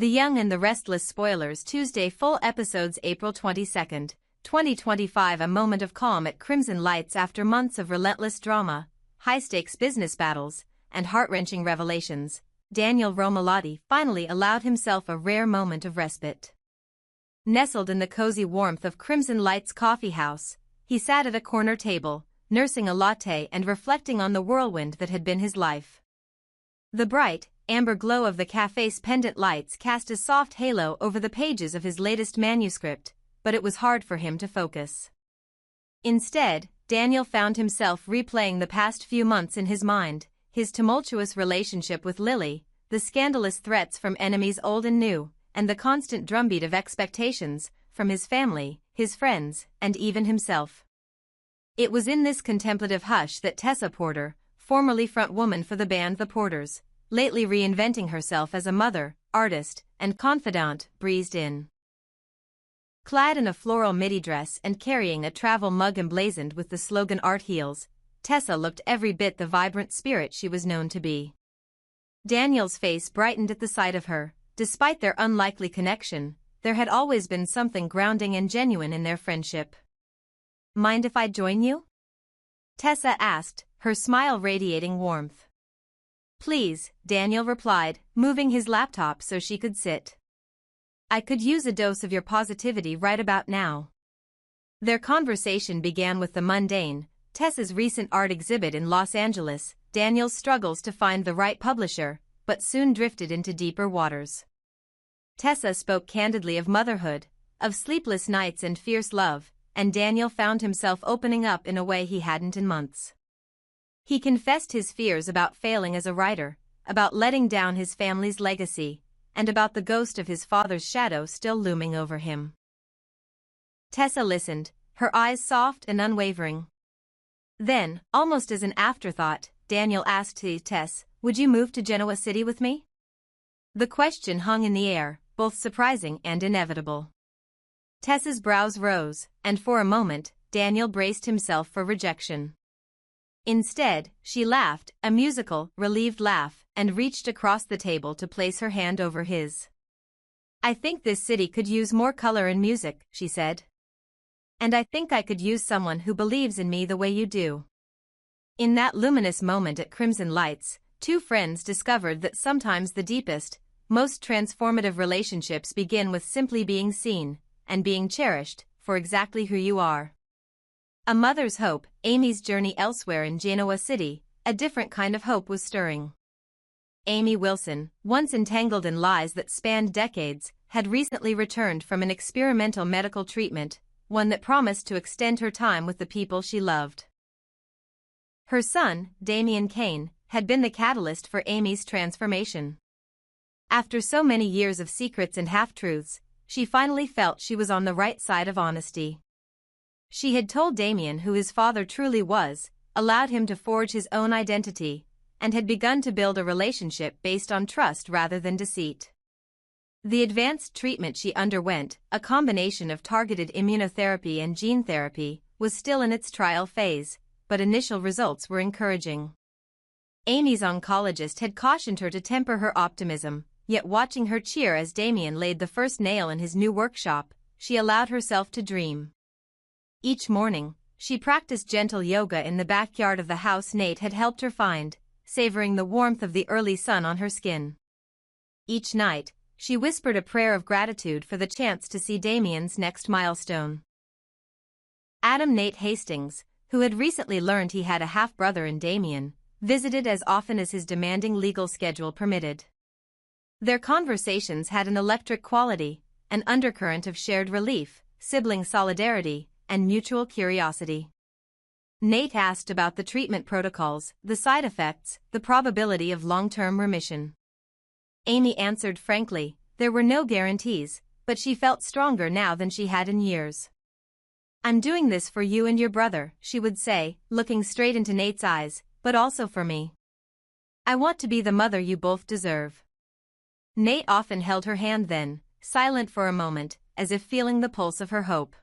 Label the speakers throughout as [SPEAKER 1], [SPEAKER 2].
[SPEAKER 1] The Young and the Restless spoilers Tuesday full episodes April 22nd, 2025 A moment of calm at Crimson Lights after months of relentless drama, high-stakes business battles, and heart-wrenching revelations, Daniel Romalotti finally allowed himself a rare moment of respite. Nestled in the cozy warmth of Crimson Lights Coffee House, he sat at a corner table, nursing a latte and reflecting on the whirlwind that had been his life. The bright, amber glow of the cafe's pendant lights cast a soft halo over the pages of his latest manuscript, but it was hard for him to focus. Instead, Daniel found himself replaying the past few months in his mind, his tumultuous relationship with Lily, the scandalous threats from enemies old and new, and the constant drumbeat of expectations from his family, his friends, and even himself. It was in this contemplative hush that Tessa Porter, formerly frontwoman for the band The Porters, lately reinventing herself as a mother, artist, and confidant, breezed in. Clad in a floral midi dress and carrying a travel mug emblazoned with the slogan Art Heals, Tessa looked every bit the vibrant spirit she was known to be. Daniel's face brightened at the sight of her. Despite their unlikely connection, there had always been something grounding and genuine in their friendship. "Mind if I join you?" Tessa asked, her smile radiating warmth. "Please," Daniel replied, moving his laptop so she could sit. "I could use a dose of your positivity right about now." Their conversation began with the mundane, Tessa's recent art exhibit in Los Angeles, Daniel's struggles to find the right publisher, but soon drifted into deeper waters. Tessa spoke candidly of motherhood, of sleepless nights and fierce love, and Daniel found himself opening up in a way he hadn't in months. He confessed his fears about failing as a writer, about letting down his family's legacy, and about the ghost of his father's shadow still looming over him. Tessa listened, her eyes soft and unwavering. Then, almost as an afterthought, Daniel asked Tess, "Would you move to Genoa City with me?" The question hung in the air, both surprising and inevitable. Tessa's brows rose, and for a moment, Daniel braced himself for rejection. Instead, she laughed, a musical, relieved laugh, and reached across the table to place her hand over his. "I think this city could use more color and music," she said. "And I think I could use someone who believes in me the way you do." In that luminous moment at Crimson Lights, two friends discovered that sometimes the deepest, most transformative relationships begin with simply being seen, and being cherished, for exactly who you are. A mother's hope, Amy's journey elsewhere in Genoa City, a different kind of hope was stirring. Amy Wilson, once entangled in lies that spanned decades, had recently returned from an experimental medical treatment, one that promised to extend her time with the people she loved. Her son, Damian Kane, had been the catalyst for Amy's transformation. After so many years of secrets and half-truths, she finally felt she was on the right side of honesty. She had told Damian who his father truly was, allowed him to forge his own identity, and had begun to build a relationship based on trust rather than deceit. The advanced treatment she underwent, a combination of targeted immunotherapy and gene therapy, was still in its trial phase, but initial results were encouraging. Amy's oncologist had cautioned her to temper her optimism, yet watching her cheer as Damian laid the first nail in his new workshop, she allowed herself to dream. Each morning, she practiced gentle yoga in the backyard of the house Nate had helped her find, savoring the warmth of the early sun on her skin. Each night, she whispered a prayer of gratitude for the chance to see Damian's next milestone. Adam Nate Hastings, who had recently learned he had a half-brother in Damian, visited as often as his demanding legal schedule permitted. Their conversations had an electric quality, an undercurrent of shared relief, sibling solidarity, and mutual curiosity. Nate asked about the treatment protocols, the side effects, the probability of long-term remission. Amy answered frankly, there were no guarantees, but she felt stronger now than she had in years. "I'm doing this for you and your brother," she would say, looking straight into Nate's eyes, "but also for me. I want to be the mother you both deserve." Nate often held her hand then, silent for a moment, as if feeling the pulse of her hope.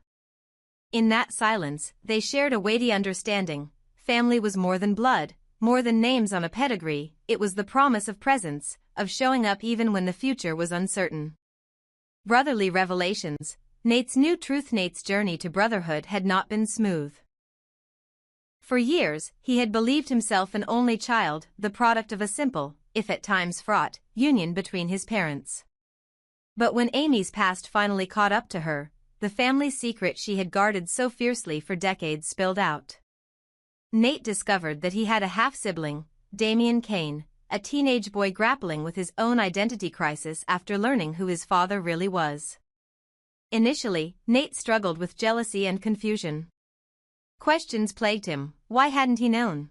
[SPEAKER 1] In that silence, they shared a weighty understanding. Family was more than blood, more than names on a pedigree, it was the promise of presence, of showing up even when the future was uncertain. Brotherly revelations, Nate's new truth. Nate's journey to brotherhood had not been smooth. For years, he had believed himself an only child, the product of a simple, if at times fraught, union between his parents. But when Amy's past finally caught up to her, the family secret she had guarded so fiercely for decades spilled out. Nate discovered that he had a half-sibling, Damian Kane, a teenage boy grappling with his own identity crisis after learning who his father really was. Initially, Nate struggled with jealousy and confusion. Questions plagued him. Why hadn't he known?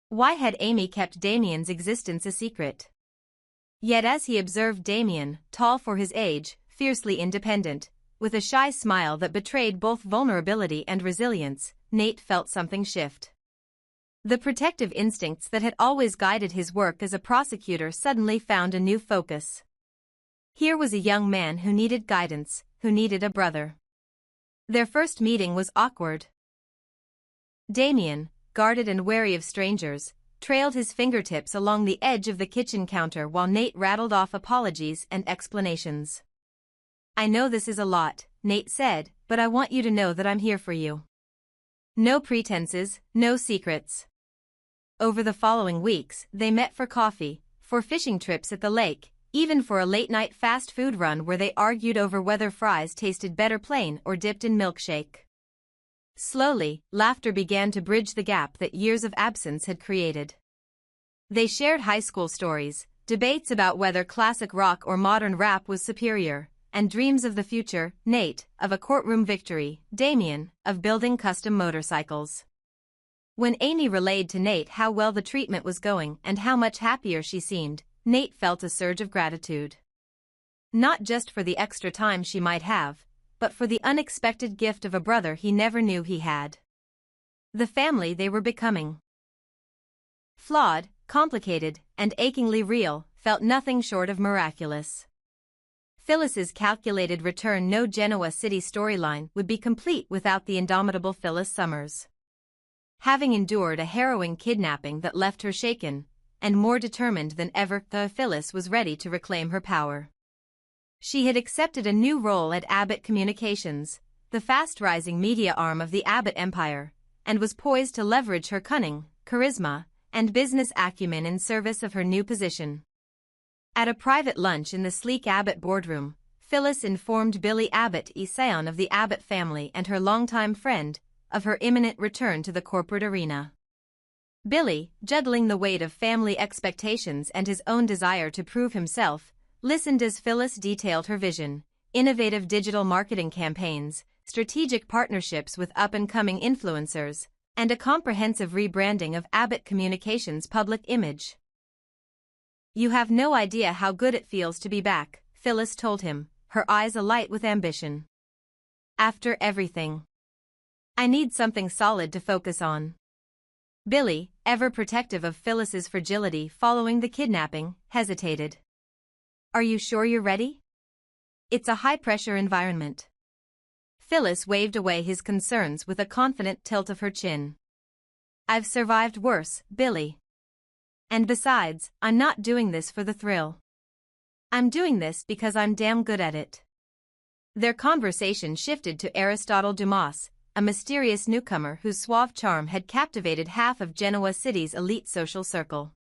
[SPEAKER 1] Why had Amy kept Damian's existence a secret? Yet as he observed Damian, tall for his age, fiercely independent, with a shy smile that betrayed both vulnerability and resilience, Nate felt something shift. The protective instincts that had always guided his work as a prosecutor suddenly found a new focus. Here was a young man who needed guidance, who needed a brother. Their first meeting was awkward. Damian, guarded and wary of strangers, trailed his fingertips along the edge of the kitchen counter while Nate rattled off apologies and explanations. "I know this is a lot," Nate said, "but I want you to know that I'm here for you. No pretenses, no secrets." Over the following weeks, they met for coffee, for fishing trips at the lake, even for a late-night fast food run where they argued over whether fries tasted better plain or dipped in milkshake. Slowly, laughter began to bridge the gap that years of absence had created. They shared high school stories, debates about whether classic rock or modern rap was superior, and dreams of the future, Nate, of a courtroom victory, Damian, of building custom motorcycles. When Amy relayed to Nate how well the treatment was going and how much happier she seemed, Nate felt a surge of gratitude. Not just for the extra time she might have, but for the unexpected gift of a brother he never knew he had. The family they were becoming. Flawed, complicated, and achingly real, felt nothing short of miraculous. Phyllis's calculated return. No Genoa City storyline would be complete without the indomitable Phyllis Summers. Having endured a harrowing kidnapping that left her shaken, and more determined than ever, Phyllis was ready to reclaim her power. She had accepted a new role at Abbott Communications, the fast-rising media arm of the Abbott empire, and was poised to leverage her cunning, charisma, and business acumen in service of her new position. At a private lunch in the sleek Abbott boardroom, Phyllis informed Billy Abbott, scion of the Abbott family and her longtime friend, of her imminent return to the corporate arena. Billy, juggling the weight of family expectations and his own desire to prove himself, listened as Phyllis detailed her vision: innovative digital marketing campaigns, strategic partnerships with up-and-coming influencers, and a comprehensive rebranding of Abbott Communications' public image. "You have no idea how good it feels to be back," Phyllis told him, her eyes alight with ambition. "After everything, I need something solid to focus on." Billy, ever protective of Phyllis's fragility following the kidnapping, hesitated. "Are you sure you're ready? It's a high-pressure environment." Phyllis waved away his concerns with a confident tilt of her chin. "I've survived worse, Billy. And besides, I'm not doing this for the thrill. I'm doing this because I'm damn good at it." Their conversation shifted to Aristotle Dumas, a mysterious newcomer whose suave charm had captivated half of Genoa City's elite social circle.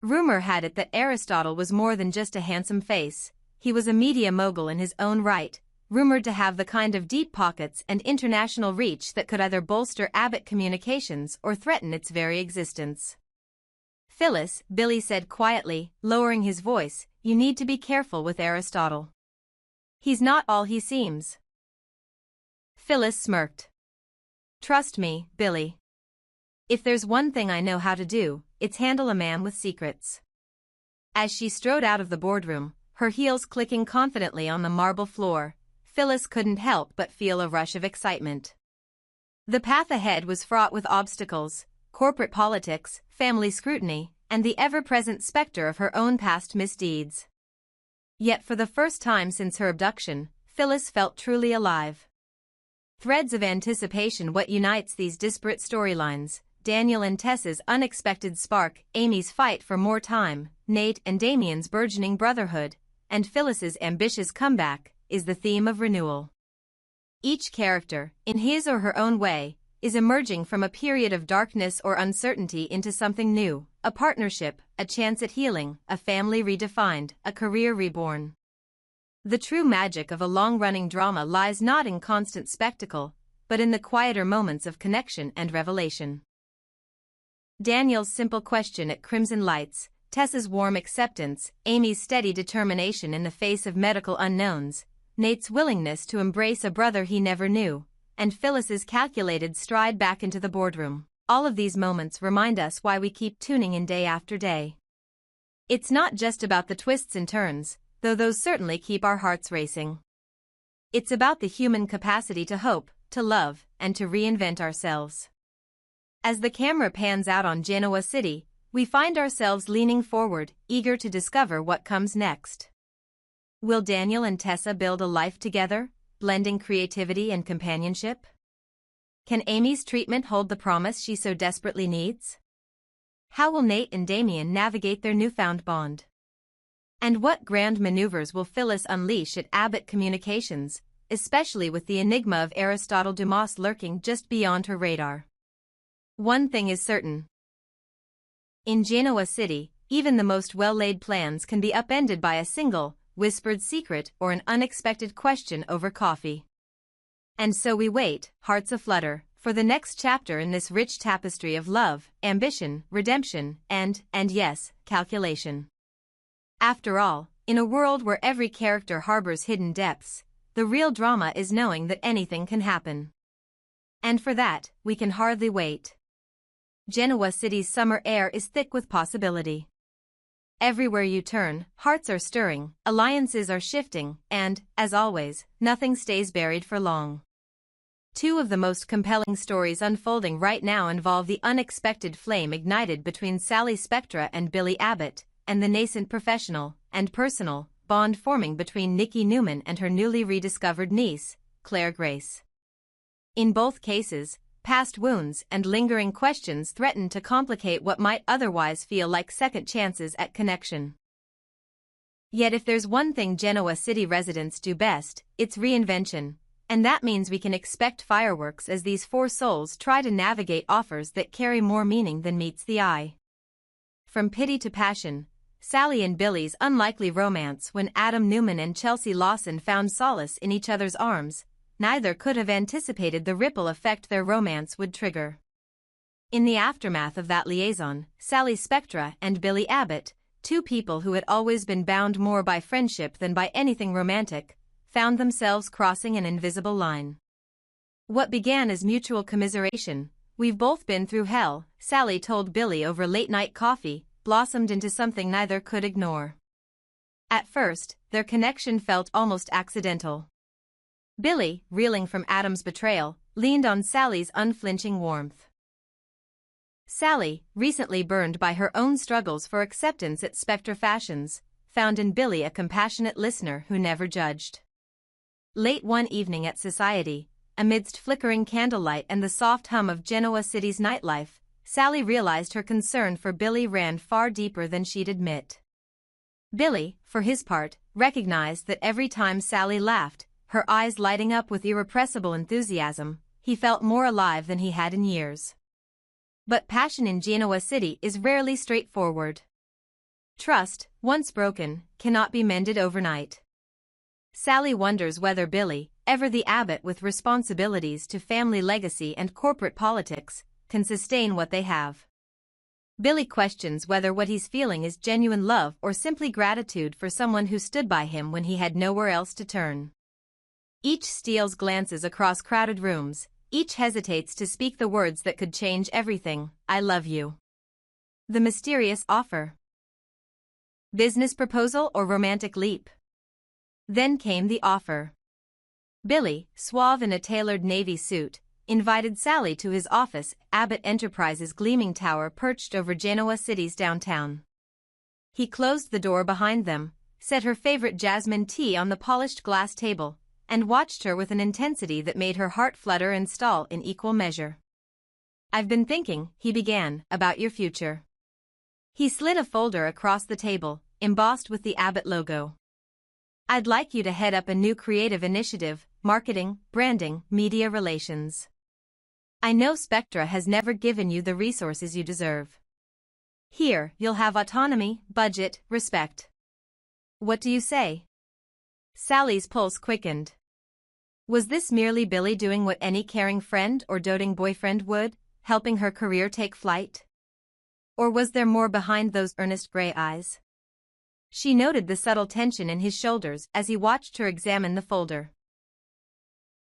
[SPEAKER 1] Rumor had it that Aristotle was more than just a handsome face. He was a media mogul in his own right, rumored to have the kind of deep pockets and international reach that could either bolster Abbott Communications or threaten its very existence. "Phyllis," Billy said quietly, lowering his voice, "you need to be careful with Aristotle. He's not all he seems." Phyllis smirked. "Trust me, Billy. If there's one thing I know how to do, it's handle a man with secrets." As she strode out of the boardroom, her heels clicking confidently on the marble floor, Phyllis couldn't help but feel a rush of excitement. The path ahead was fraught with obstacles: corporate politics, family scrutiny, and the ever-present specter of her own past misdeeds. Yet for the first time since her abduction, Phyllis felt truly alive. Threads of anticipation: what unites these disparate storylines, Daniel and Tessa's unexpected spark, Amy's fight for more time, Nate and Damien's burgeoning brotherhood, and Phyllis's ambitious comeback, is the theme of renewal. Each character, in his or her own way, is emerging from a period of darkness or uncertainty into something new, a partnership, a chance at healing, a family redefined, a career reborn. The true magic of a long-running drama lies not in constant spectacle, but in the quieter moments of connection and revelation. Daniel's simple question at Crimson Lights, Tessa's warm acceptance, Amy's steady determination in the face of medical unknowns, Nate's willingness to embrace a brother he never knew, and Phyllis's calculated stride back into the boardroom. All of these moments remind us why we keep tuning in day after day. It's not just about the twists and turns, though those certainly keep our hearts racing. It's about the human capacity to hope, to love, and to reinvent ourselves. As the camera pans out on Genoa City, we find ourselves leaning forward, eager to discover what comes next. Will Daniel and Tessa build a life together, blending creativity and companionship? Can Amy's treatment hold the promise she so desperately needs? How will Nate and Damien navigate their newfound bond? And what grand maneuvers will Phyllis unleash at Abbott Communications, especially with the enigma of Aristotle Dumas lurking just beyond her radar? One thing is certain. In Genoa City, even the most well-laid plans can be upended by a single, whispered secret or an unexpected question over coffee. And so we wait, hearts aflutter, for the next chapter in this rich tapestry of love, ambition, redemption, and yes, calculation. After all, in a world where every character harbors hidden depths, the real drama is knowing that anything can happen. And for that, we can hardly wait. Genoa City's summer air is thick with possibility. Everywhere you turn, hearts are stirring, alliances are shifting, and, as always, nothing stays buried for long. Two of the most compelling stories unfolding right now involve the unexpected flame ignited between Sally Spectra and Billy Abbott, and the nascent professional and personal bond forming between Nikki Newman and her newly rediscovered niece, Claire Grace. In both cases, past wounds and lingering questions threaten to complicate what might otherwise feel like second chances at connection. Yet if there's one thing Genoa City residents do best, it's reinvention, and that means we can expect fireworks as these four souls try to navigate offers that carry more meaning than meets the eye. From pity to passion, Sally and Billy's unlikely romance when Adam Newman and Chelsea Lawson found solace in each other's arms, neither could have anticipated the ripple effect their romance would trigger. In the aftermath of that liaison, Sally Spectra and Billy Abbott, two people who had always been bound more by friendship than by anything romantic, found themselves crossing an invisible line. What began as mutual commiseration, "We've both been through hell," Sally told Billy over late-night coffee, blossomed into something neither could ignore. At first, their connection felt almost accidental. Billy, reeling from Adam's betrayal, leaned on Sally's unflinching warmth. Sally, recently burned by her own struggles for acceptance at Spectre Fashions, found in Billy a compassionate listener who never judged. Late one evening at Society, amidst flickering candlelight and the soft hum of Genoa City's nightlife, Sally realized her concern for Billy ran far deeper than she'd admit. Billy, for his part, recognized that every time Sally laughed, her eyes lighting up with irrepressible enthusiasm, he felt more alive than he had in years. But passion in Genoa City is rarely straightforward. Trust, once broken, cannot be mended overnight. Sally wonders whether Billy, ever the Abbott with responsibilities to family legacy and corporate politics, can sustain what they have. Billy questions whether what he's feeling is genuine love or simply gratitude for someone who stood by him when he had nowhere else to turn. Each steals glances across crowded rooms, each hesitates to speak the words that could change everything. "I love you." The mysterious offer. Business proposal or romantic leap? Then came the offer. Billy, suave in a tailored navy suit, invited Sally to his office, Abbott Enterprises' gleaming tower perched over Genoa City's downtown. He closed the door behind them, set her favorite jasmine tea on the polished glass table, and watched her with an intensity that made her heart flutter and stall in equal measure. I've been thinking, he began, about your future. He slid a folder across the table, embossed with the Abbott logo. I'd like you to head up a new creative initiative, marketing, branding, media relations. I know Spectra has never given you the resources you deserve. Here, you'll have autonomy, budget, respect. What do you say? Sally's pulse quickened. Was this merely Billy doing what any caring friend or doting boyfriend would, helping her career take flight? Or was there more behind those earnest gray eyes? She noted the subtle tension in his shoulders as he watched her examine the folder.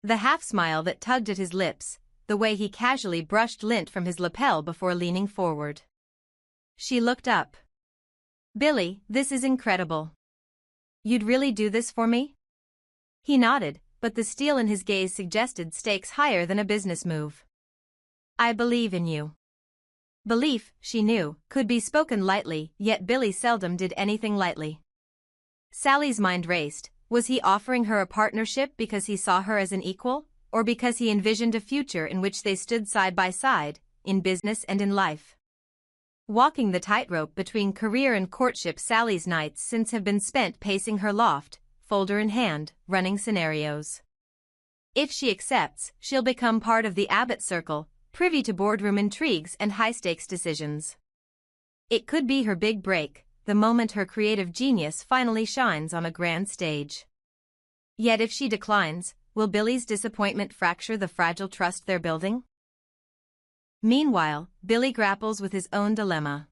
[SPEAKER 1] The half-smile that tugged at his lips, the way he casually brushed lint from his lapel before leaning forward. She looked up. Billy, this is incredible. You'd really do this for me? He nodded, but the steel in his gaze suggested stakes higher than a business move. I believe in you. Belief, she knew, could be spoken lightly, yet Billy seldom did anything lightly. Sally's mind raced. Was he offering her a partnership because he saw her as an equal, or because he envisioned a future in which they stood side by side, in business and in life? Walking the tightrope between career and courtship, Sally's nights since have been spent pacing her loft, folder in hand, running scenarios. If she accepts, she'll become part of the Abbott circle, privy to boardroom intrigues and high-stakes decisions. It could be her big break, the moment her creative genius finally shines on a grand stage. Yet if she declines, will Billy's disappointment fracture the fragile trust they're building? Meanwhile, Billy grapples with his own dilemma.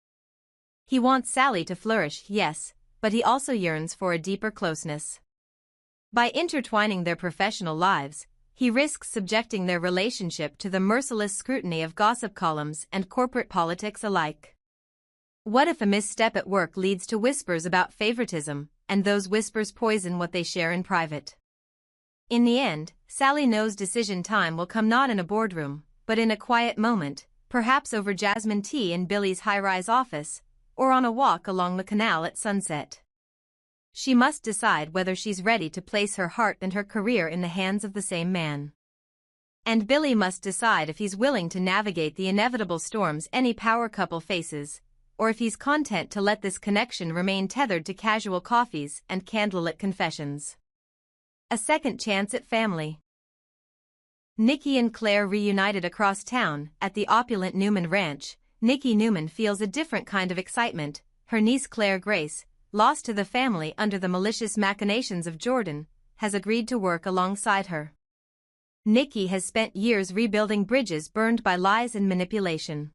[SPEAKER 1] He wants Sally to flourish, yes, but he also yearns for a deeper closeness. By intertwining their professional lives, he risks subjecting their relationship to the merciless scrutiny of gossip columns and corporate politics alike. What if a misstep at work leads to whispers about favoritism, and those whispers poison what they share in private? In the end, Sally knows decision time will come not in a boardroom, but in a quiet moment, perhaps over jasmine tea in Billy's high-rise office, or on a walk along the canal at sunset. She must decide whether she's ready to place her heart and her career in the hands of the same man. And Billy must decide if he's willing to navigate the inevitable storms any power couple faces, or if he's content to let this connection remain tethered to casual coffees and candlelit confessions. A second chance at family. Nikki and Claire reunited across town at the opulent Newman Ranch. Nikki Newman feels a different kind of excitement. Her niece Claire Grace, lost to the family under the malicious machinations of Jordan, has agreed to work alongside her. Nikki has spent years rebuilding bridges burned by lies and manipulation.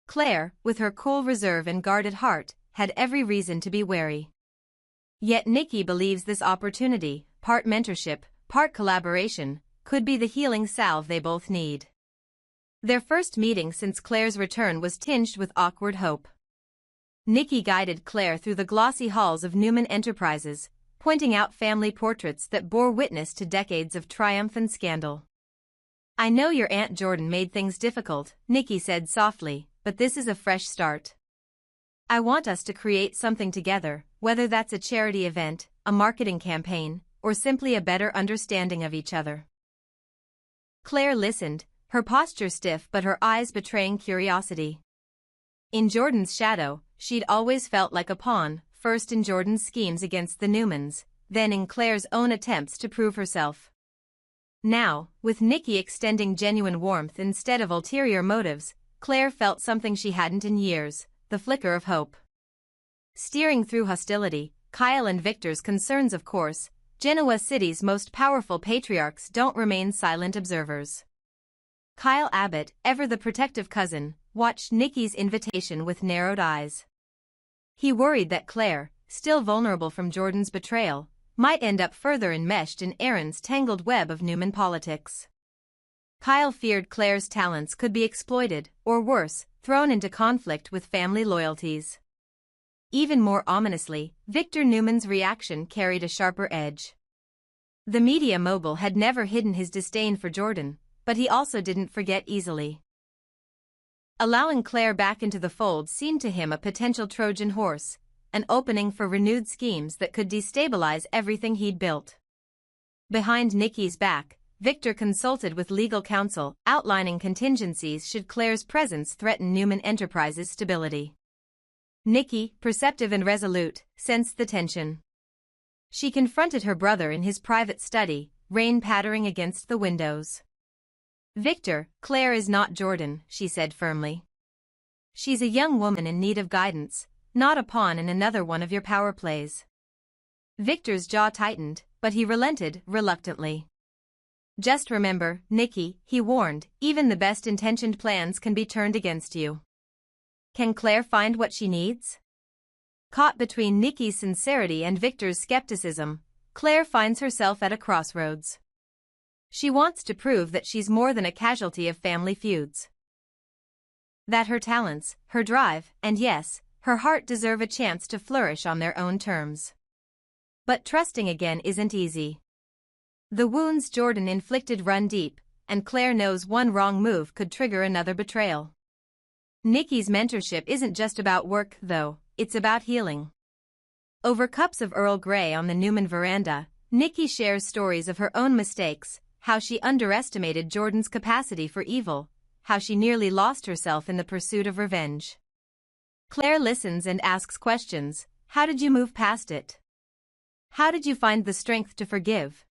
[SPEAKER 1] Claire, with her cool reserve and guarded heart, had every reason to be wary. Yet Nikki believes this opportunity, part mentorship, part collaboration, could be the healing salve they both need. Their first meeting since Claire's return was tinged with awkward hope. Nikki guided Claire through the glossy halls of Newman Enterprises, pointing out family portraits that bore witness to decades of triumph and scandal. I know your Aunt Jordan made things difficult, Nikki said softly, but this is a fresh start. I want us to create something together, whether that's a charity event, a marketing campaign, or simply a better understanding of each other. Claire listened, her posture stiff but her eyes betraying curiosity. In Jordan's shadow, she'd always felt like a pawn, first in Jordan's schemes against the Newmans, then in Claire's own attempts to prove herself. Now, with Nikki extending genuine warmth instead of ulterior motives, Claire felt something she hadn't in years, the flicker of hope. Steering through hostility, Kyle and Victor's concerns of course, Genoa City's most powerful patriarchs don't remain silent observers. Kyle Abbott, ever the protective cousin, watched Nikki's invitation with narrowed eyes. He worried that Claire, still vulnerable from Jordan's betrayal, might end up further enmeshed in Aaron's tangled web of Newman politics. Kyle feared Claire's talents could be exploited, or worse, thrown into conflict with family loyalties. Even more ominously, Victor Newman's reaction carried a sharper edge. The media mogul had never hidden his disdain for Jordan, but he also didn't forget easily. Allowing Claire back into the fold seemed to him a potential Trojan horse, an opening for renewed schemes that could destabilize everything he'd built. Behind Nikki's back, Victor consulted with legal counsel, outlining contingencies should Claire's presence threaten Newman Enterprises' stability. Nikki, perceptive and resolute, sensed the tension. She confronted her brother in his private study, rain pattering against the windows. "Victor, Claire is not Jordan," she said firmly. "She's a young woman in need of guidance, not a pawn in another one of your power plays." Victor's jaw tightened, but he relented reluctantly. "Just remember, Nikki," he warned, "even the best-intentioned plans can be turned against you." Can Claire find what she needs? Caught between Nikki's sincerity and Victor's skepticism, Claire finds herself at a crossroads. She wants to prove that she's more than a casualty of family feuds. That her talents, her drive, and yes, her heart deserve a chance to flourish on their own terms. But trusting again isn't easy. The wounds Jordan inflicted run deep, and Claire knows one wrong move could trigger another betrayal. Nikki's mentorship isn't just about work, though, it's about healing. Over cups of Earl Grey on the Newman veranda, Nikki shares stories of her own mistakes, how she underestimated Jordan's capacity for evil, how she nearly lost herself in the pursuit of revenge. Claire listens and asks questions. How did you move past it? How did you find the strength to forgive?